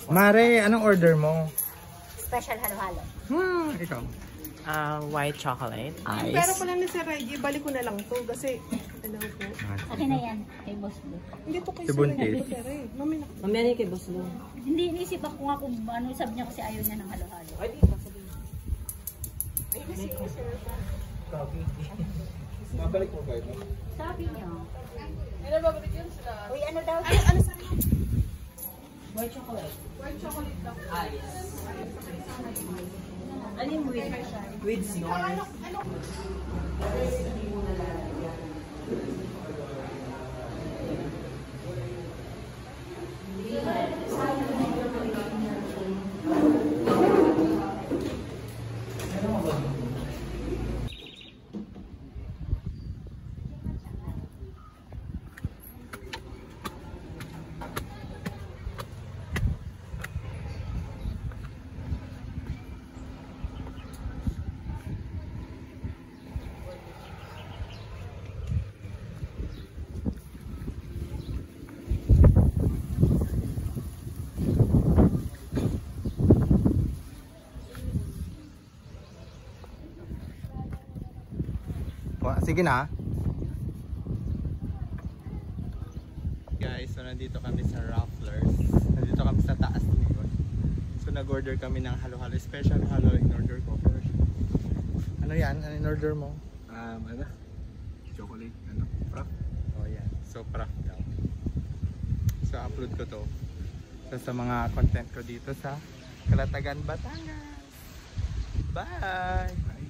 Mare, anong order mo? Special halo-halo. Ikaw. White chocolate. Ice. Pero pala ni Sir Reggie, balik ko na lang to kasi ano po. Akin na yan, kay Boss Blue. Hindi po kay Si Sir Buntis. Reggie, Sir eh. Mamaya na. Mamaya na kay Boss Blue. Hindi, inisip ako nga kung ano, sabi niya kasi ayaw niya ng halo-halo. Ay, di ba sabi niya? Mabalik mo ba ito? Sabi niya. Ano ba balik yun sila? Uy, ano daw? Ay, ano sa White chocolate. white chocolate lang. Ice. Ano yung with snore? Sige na. Guys, so nandito kami sa Rufflers. Nandito kami sa taas ngayon. So nag-order kami ng halo-halo. Special halo in order ko. Ano yan? Ano in order mo? Ano? Chocolate, ano? Frapp. Oh yan. So Frapp daw. So upload ko to. So sa mga content ko dito sa Calatagan, Batangas. Bye!